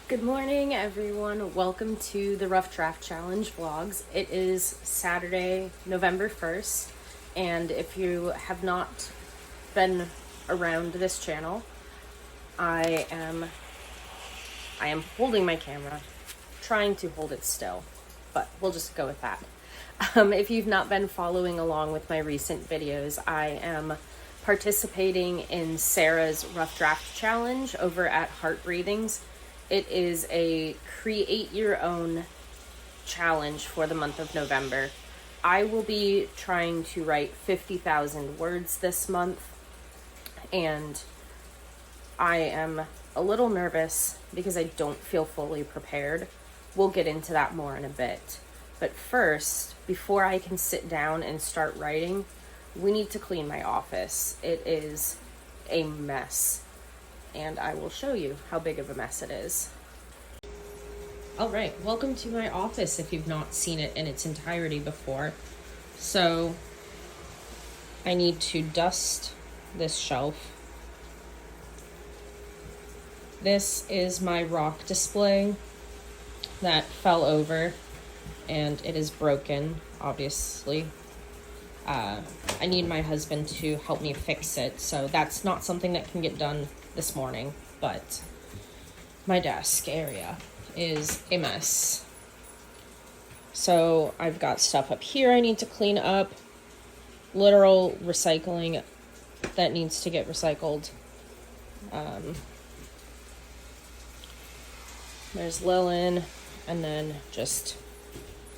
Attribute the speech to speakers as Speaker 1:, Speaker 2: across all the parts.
Speaker 1: Good morning, everyone. Welcome to the Rough Draft Challenge vlogs. It is Saturday, November 1st, and if you have not been around this channel, I am holding my camera, trying to hold it still, but we'll just go with that. If you've not been following along with my recent videos, I am participating in Sarah's Rough Draft Challenge over at Heart Breathings. It is a create your own challenge for the month of November. I will be trying to write 50,000 words this month, and I am a little nervous because I don't feel fully prepared. We'll get into that more in a bit. But first, before I can sit down and start writing, we need to clean my office. It is a mess, and I will show you how big of a mess it is. All right, welcome to my office if you've not seen it in its entirety before. So I need to dust this shelf. This is my rock display that fell over and it is broken, obviously. I need my husband to help me fix it, so that's not something that can get done this morning, but my desk area is a mess. So I've got stuff up here I need to clean up, literal recycling that needs to get recycled. There's Lillian, and then just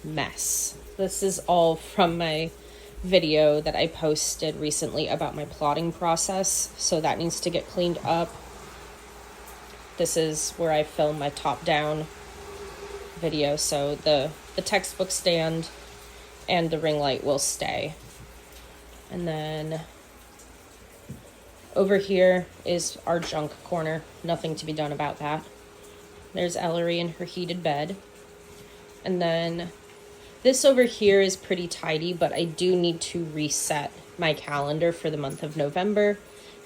Speaker 1: mess. This is all from my video that I posted recently about my plotting process, so that needs to get cleaned up. This is where I film my top-down video, so the textbook stand and the ring light will stay. And then over here is our junk corner. Nothing to be done about that. There's Ellery in her heated bed. And then this over here is pretty tidy, but I do need to reset my calendar for the month of November,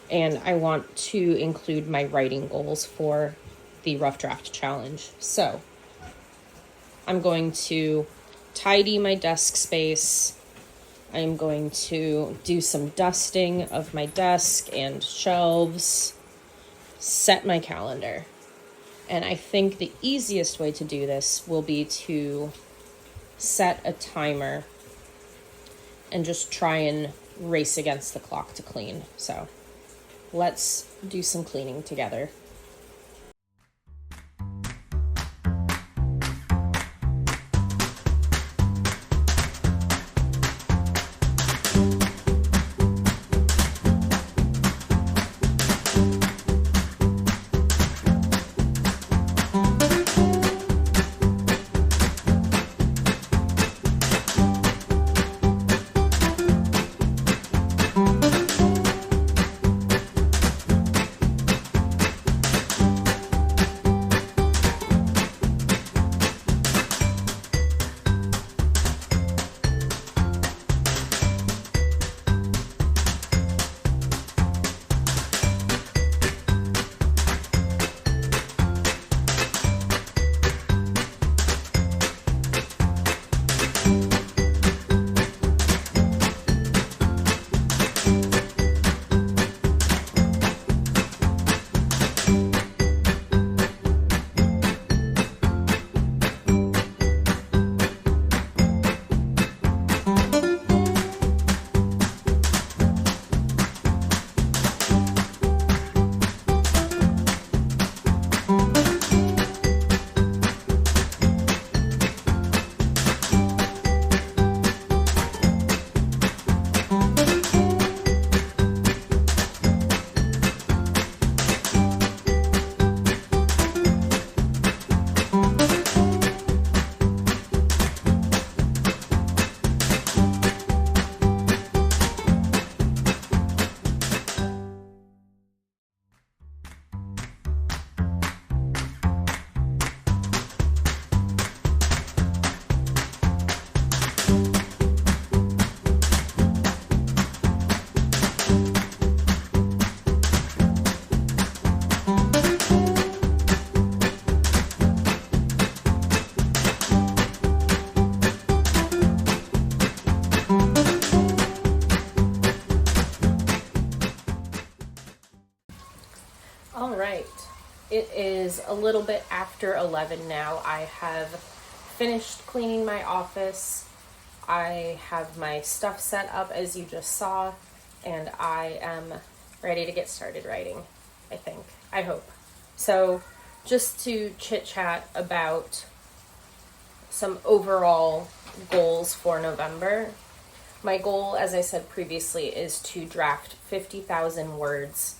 Speaker 1: and I want to include my writing goals for the Rough Draft Challenge. So I'm going to tidy my desk space. I'm going to do some dusting of my desk and shelves, set my calendar. And I think the easiest way to do this will be to set a timer and just try and race against the clock to clean. So let's do some cleaning together. It is a little bit after 11 now. I have finished cleaning my office. I have my stuff set up as you just saw, and I am ready to get started writing, I think. I hope. So just to chit chat about some overall goals for November. My goal, as I said previously, is to draft 50,000 words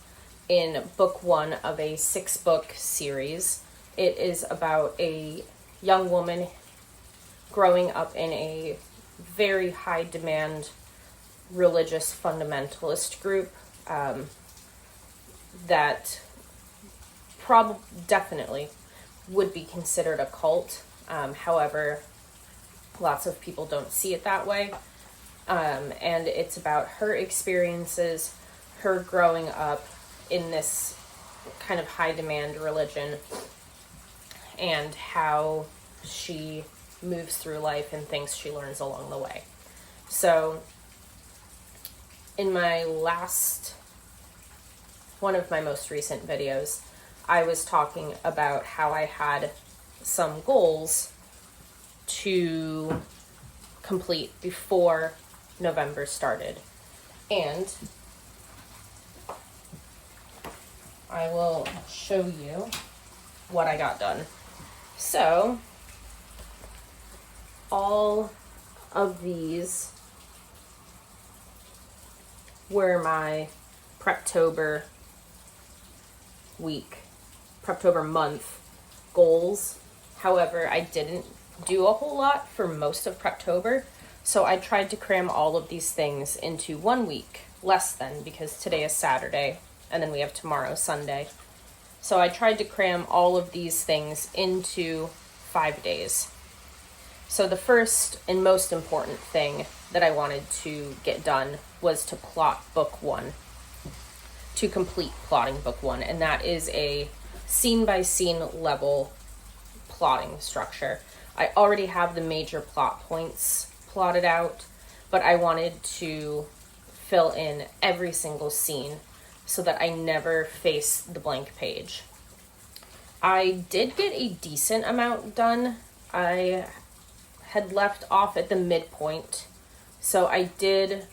Speaker 1: in book 1 of a 6-book series. It is about a young woman growing up in a very high demand religious fundamentalist group that definitely would be considered a cult. However, lots of people don't see it that way. And it's about her experiences, her growing up in this kind of high demand religion, and how she moves through life and things she learns along the way. So in one of my most recent videos, I was talking about how I had some goals to complete before November started. And I will show you what I got done. So, all of these were my Preptober month goals. However, I didn't do a whole lot for most of Preptober, so I tried to cram all of these things into 1 week, less than, because today is Saturday, and then we have tomorrow, Sunday. So I tried to cram all of these things into 5 days. So the first and most important thing that I wanted to get done was to plot book 1, to complete plotting book 1, and that is a scene-by-scene level plotting structure. I already have the major plot points plotted out, but I wanted to fill in every single scene so that I never face the blank page. I did get a decent amount done. I had left off at the midpoint, so I did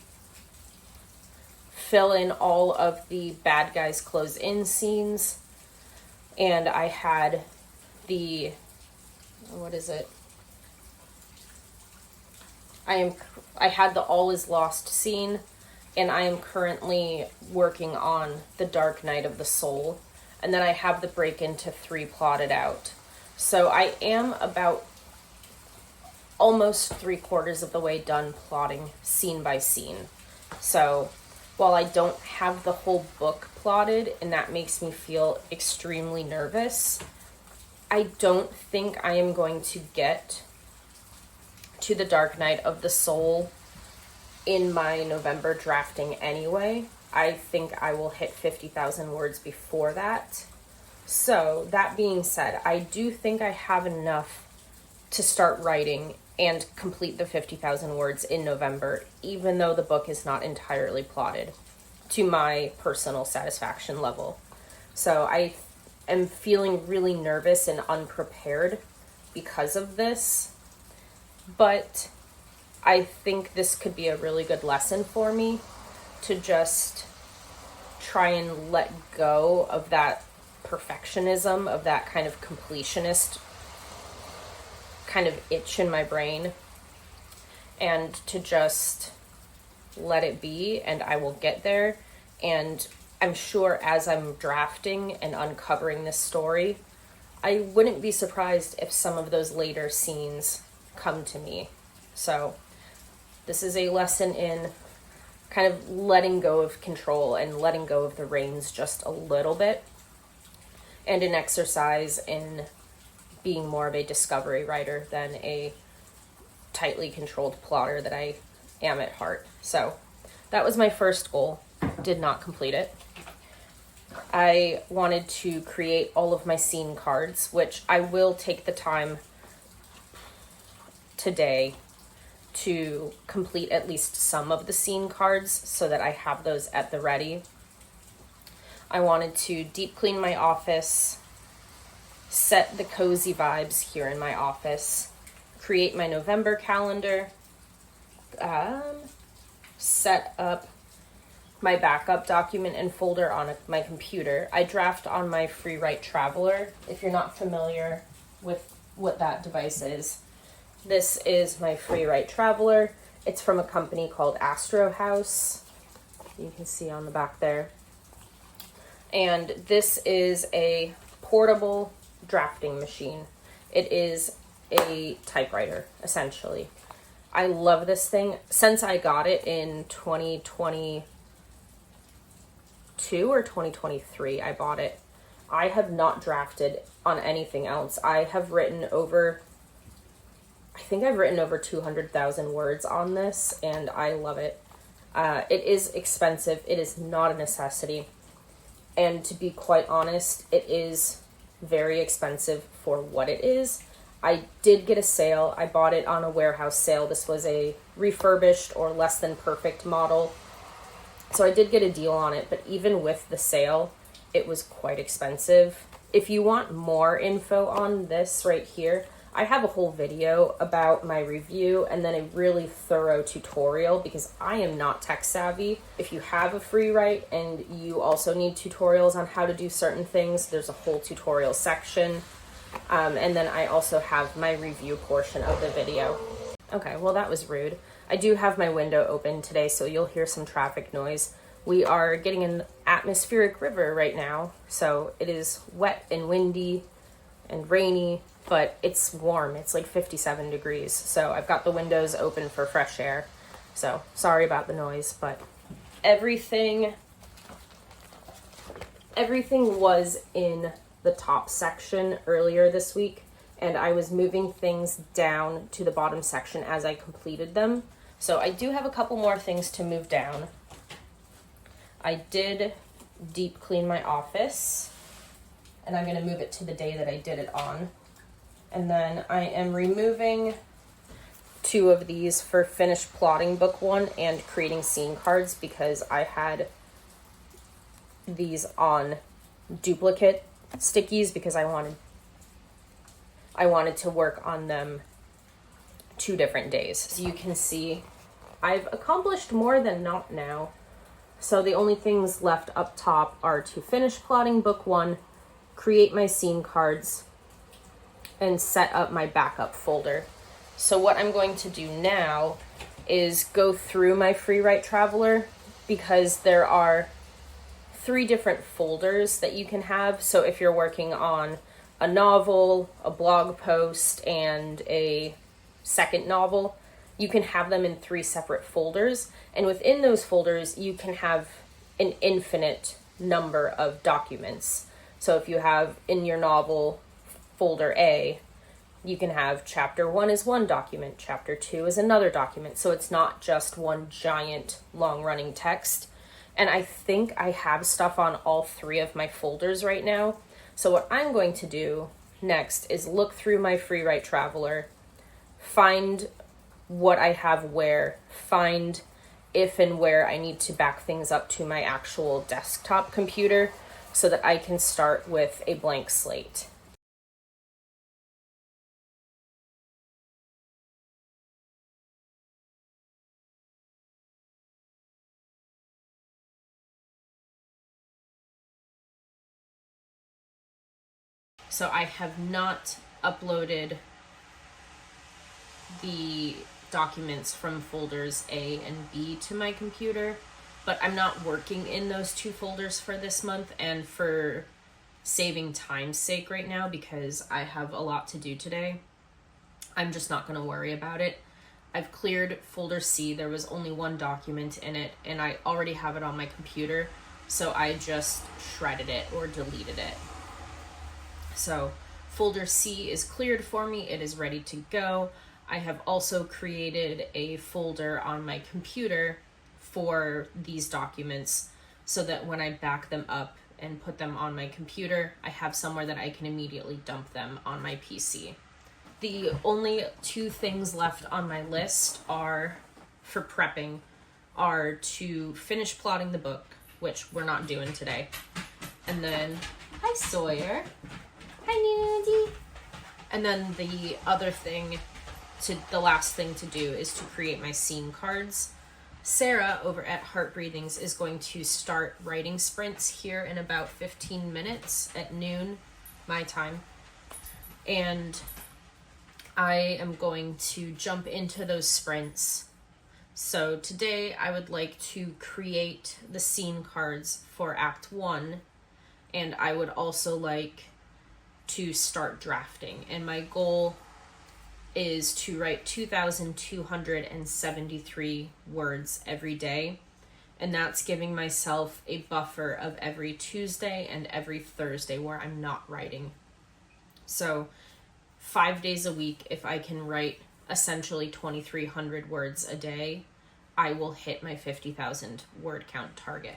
Speaker 1: fill in all of the bad guys close in scenes, and I had I had the all is lost scene, and I am currently working on the Dark Night of the Soul, and then I have the break into 3 plotted out. So I am about almost 3/4 of the way done plotting scene by scene. So while I don't have the whole book plotted, and that makes me feel extremely nervous, I don't think I am going to get to the Dark Night of the Soul in my November drafting anyway. I think I will hit 50,000 words before that. So that being said, I do think I have enough to start writing and complete the 50,000 words in November, even though the book is not entirely plotted to my personal satisfaction level. So I am feeling really nervous and unprepared because of this, but I think this could be a really good lesson for me to just try and let go of that perfectionism, of that kind of completionist kind of itch in my brain, and to just let it be, and I will get there. And I'm sure as I'm drafting and uncovering this story, I wouldn't be surprised if some of those later scenes come to me. So this is a lesson in kind of letting go of control and letting go of the reins just a little bit, and an exercise in being more of a discovery writer than a tightly controlled plotter that I am at heart. So that was my first goal. Did not complete it. I wanted to create all of my scene cards, which I will take the time today to complete at least some of the scene cards so that I have those at the ready. I wanted to deep clean my office set the cozy vibes here in my office, create my November calendar, set up my backup document and folder on my computer. I draft on my FreeWrite Traveler. If you're not familiar with what that device is, this is my FreeWrite Traveler. It's from a company called Astro House. You can see on the back there. And this is a portable drafting machine. It is a typewriter, essentially. I love this thing. Since I got it in 2022 or 2023, I bought it. I have not drafted on anything else. I think I've written over 200,000 words on this, and I love it. It is expensive. It is not a necessity. And to be quite honest, it is very expensive for what it is. I did get a sale. I bought it on a warehouse sale. This was a refurbished or less than perfect model. So I did get a deal on it, but even with the sale, it was quite expensive. If you want more info on this right here, I have a whole video about my review and then a really thorough tutorial because I am not tech savvy. If you have a FreeWrite and you also need tutorials on how to do certain things, there's a whole tutorial section. And then I also have my review portion of the video. Okay, well that was rude. I do have my window open today, so you'll hear some traffic noise. We are getting an atmospheric river right now, so it is wet and windy and rainy, but it's warm. It's like 57 degrees, so I've got the windows open for fresh air. So sorry about the noise, but everything was in the top section earlier this week, and I was moving things down to the bottom section as I completed them. So I do have a couple more things to move down. I did deep clean my office, and I'm going to move it to the day that I did it on. And then I am removing 2 of these for finished plotting book 1 and creating scene cards because I had these on duplicate stickies because I wanted to work on them 2 different days. So you can see I've accomplished more than not now. So the only things left up top are to finish plotting book 1, create my scene cards, and set up my backup folder. So what I'm going to do now is go through my FreeWrite Traveler because there are 3 different folders that you can have. So if you're working on a novel, a blog post, and a second novel, you can have them in 3 separate folders. And within those folders, you can have an infinite number of documents. So if you have in your novel folder A, you can have chapter 1 is one document, chapter 2 is another document. So it's not just one giant long running text. And I think I have stuff on all 3 of my folders right now. So what I'm going to do next is look through my FreeWrite Traveler, find what I have where, find if and where I need to back things up to my actual desktop computer so that I can start with a blank slate. So I have not uploaded the documents from folders A and B to my computer, but I'm not working in those 2 folders for this month and for saving time's sake right now because I have a lot to do today. I'm just not going to worry about it. I've cleared folder C. There was only 1 document in it, and I already have it on my computer, so I just shredded it or deleted it. So folder C is cleared for me. It is ready to go. I have also created a folder on my computer for these documents so that when I back them up and put them on my computer, I have somewhere that I can immediately dump them on my PC. The only 2 things left on my list are for prepping are to finish plotting the book, which we're not doing today. And then, hi Sawyer. Hi Nudie. And then the last thing to do is to create my scene cards. Sarah over at Heart Breathings is going to start writing sprints here in about 15 minutes at noon, my time. And I am going to jump into those sprints. So today I would like to create the scene cards for Act 1, and I would also like to start drafting. And my goal is to write 2,273 words every day. And that's giving myself a buffer of every Tuesday and every Thursday where I'm not writing. So 5 days a week, if I can write essentially 2,300 words a day, I will hit my 50,000 word count target.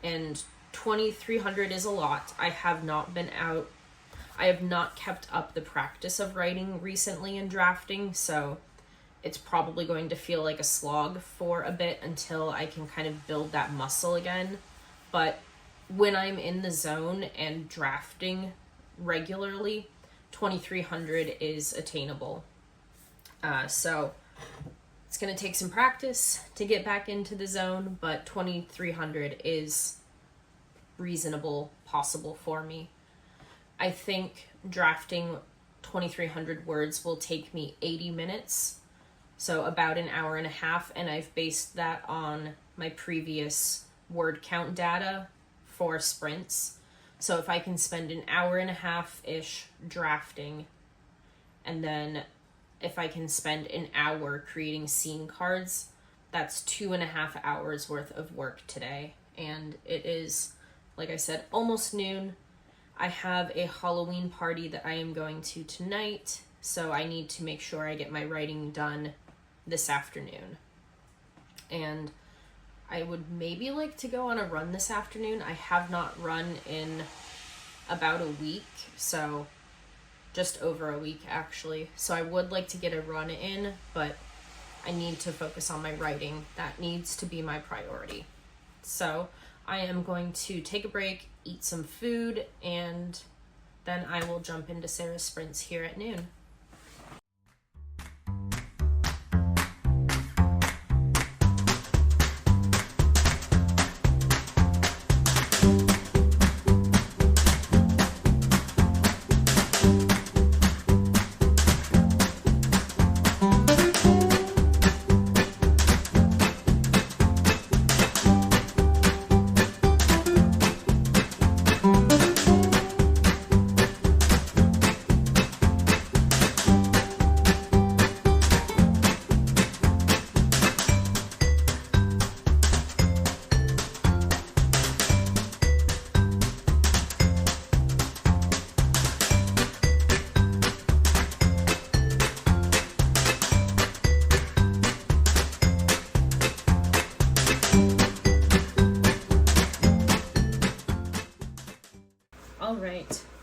Speaker 1: And 2,300 is a lot. I have not kept up the practice of writing recently and drafting, so it's probably going to feel like a slog for a bit until I can kind of build that muscle again. But when I'm in the zone and drafting regularly, 2,300 is attainable. So it's going to take some practice to get back into the zone, but 2,300 is reasonable, possible for me. I think drafting 2,300 words will take me 80 minutes, so about an hour and a half, and I've based that on my previous word count data for sprints. So if I can spend an hour and a half-ish drafting, and then if I can spend an hour creating scene cards, that's 2.5 hours worth of work today. And it is, like I said, almost noon. I have a Halloween party that I am going to tonight, so I need to make sure I get my writing done this afternoon. And I would maybe like to go on a run this afternoon. I have not run in about a week, so just over a week actually. So I would like to get a run in, but I need to focus on my writing. That needs to be my priority. So I am going to take a break, eat some food, and then I will jump into Sarah's sprints here at noon.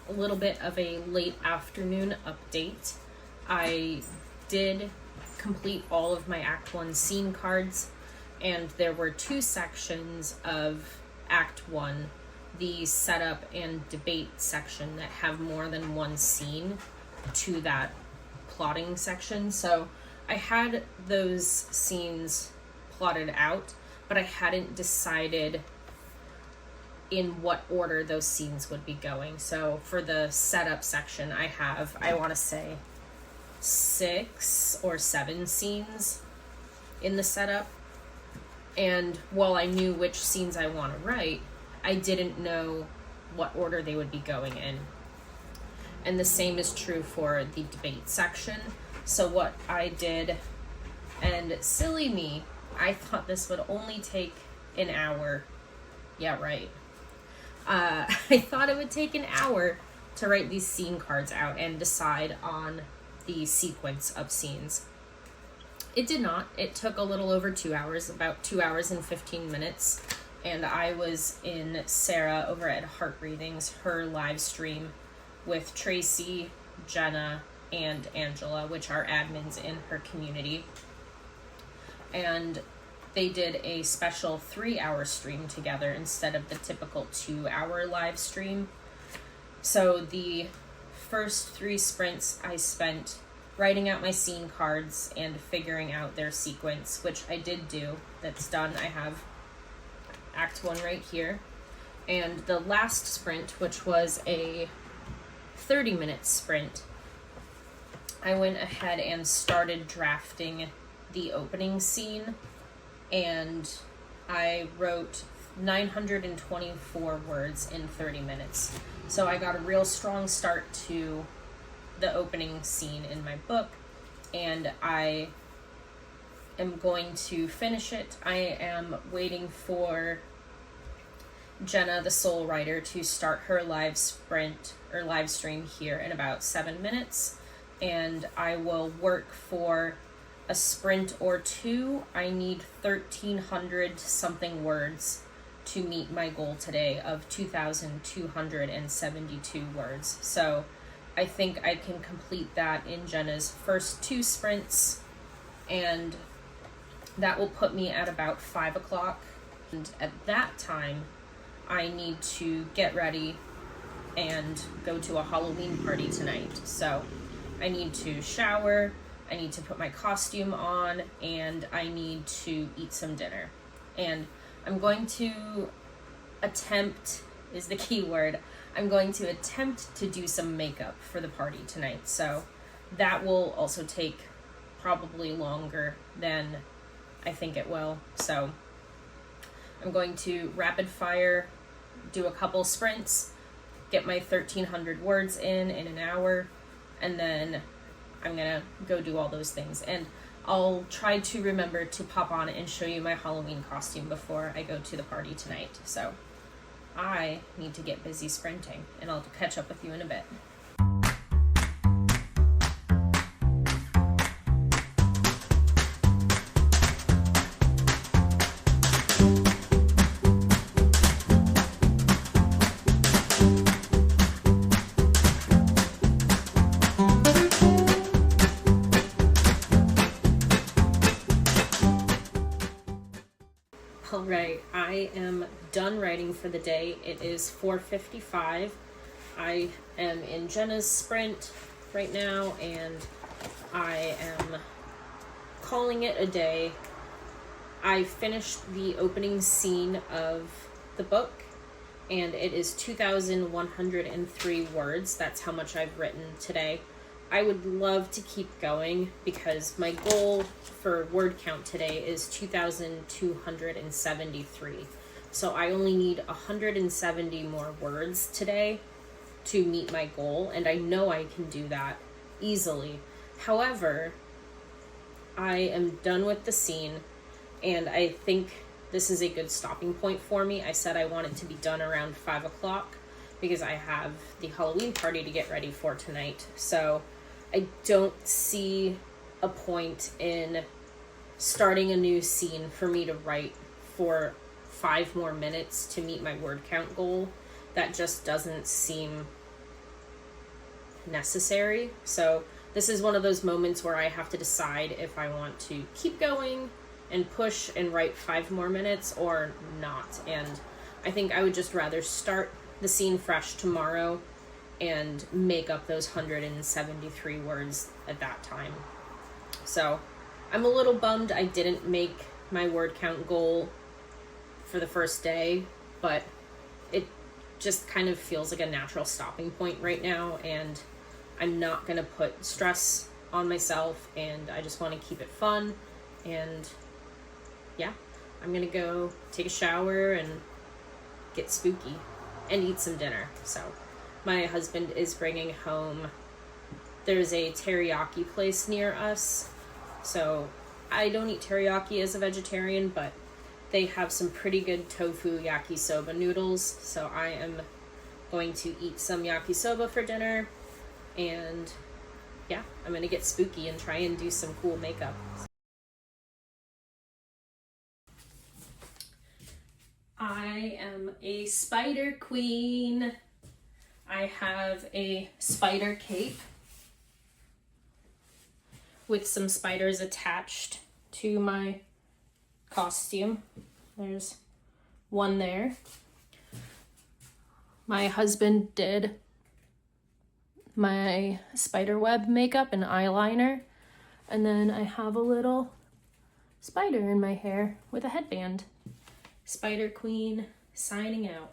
Speaker 1: A little bit of a late afternoon update. I did complete all of my Act 1 scene cards, and there were 2 sections of Act 1, the setup and debate section, that have more than one scene to that plotting section. So I had those scenes plotted out, but I hadn't decided in what order those scenes would be going. So for the setup section, I have, I want to say, 6 or 7 scenes in the setup. And while I knew which scenes I want to write, I didn't know what order they would be going in. And the same is true for the debate section. So what I did, and silly me, I thought this would only take an hour. Yeah, right. I thought it would take an hour to write these scene cards out and decide on the sequence of scenes. It did not. It took a little over 2 hours, about 2 hours and 15 minutes. And I was in Sarah over at Heart Breathings, her live stream with Tracy, Jenna, and Angela, which are admins in her community. And they did a special 3-hour stream together instead of the typical 2-hour live stream. So the first 3 sprints I spent writing out my scene cards and figuring out their sequence, which I did do. That's done. I have Act 1 right here. And the last sprint, which was a 30-minute sprint, I went ahead and started drafting the opening scene, and I wrote 924 words in 30 minutes. So I got a real strong start to the opening scene in my book, and I am going to finish it. I am waiting for Jenna, the soul writer, to start her live sprint or live stream here in about 7 minutes, and I will work for a sprint or 2. I need 1,300 something words to meet my goal today of 2,272 words. So I think I can complete that in Jenna's first 2 sprints, and that will put me at about 5 o'clock. And at that time, I need to get ready and go to a Halloween party tonight. So I need to shower, I need to put my costume on, and I need to eat some dinner. And I'm going to attempt, is the key word, I'm going to attempt to do some makeup for the party tonight. So that will also take probably longer than I think it will. So I'm going to rapid fire, do a couple sprints, get my 1,300 words in an hour, and then I'm gonna go do all those things. And I'll try to remember to pop on and show you my Halloween costume before I go to the party tonight. So I need to get busy sprinting, and I'll catch up with you in a bit. Alright, I am done writing for the day. It is 4:55. I am in Jenna's sprint right now, and I am calling it a day. I finished the opening scene of the book, and it is 2,103 words. That's how much I've written today. I would love to keep going because my goal for word count today is 2,273. So I only need 170 more words today to meet my goal, and I know I can do that easily. However, I am done with the scene, and I think this is a good stopping point for me. I said I want it to be done around 5 o'clock because I have the Halloween party to get ready for tonight. So I don't see a point in starting a new scene for me to write for 5 more minutes to meet my word count goal. That just doesn't seem necessary. So this is one of those moments where I have to decide if I want to keep going and push and write 5 more minutes or not. And I think I would just rather start the scene fresh tomorrow and make up those 173 words at that time. So I'm a little bummed I didn't make my word count goal for the first day, but it just kind of feels like a natural stopping point right now, and I'm not going to put stress on myself, and I just want to keep it fun. And yeah, I'm going to go take a shower and get spooky and eat some dinner. So my husband is bringing home, there's a teriyaki place near us. So I don't eat teriyaki as a vegetarian, but they have some pretty good tofu yakisoba noodles. So I am going to eat some yakisoba for dinner. And yeah, I'm going to get spooky and try and do some cool makeup. I am a spider queen. I have a spider cape with some spiders attached to my costume. There's one there. My husband did my spiderweb makeup and eyeliner. And then I have a little spider in my hair with a headband. Spider Queen signing out.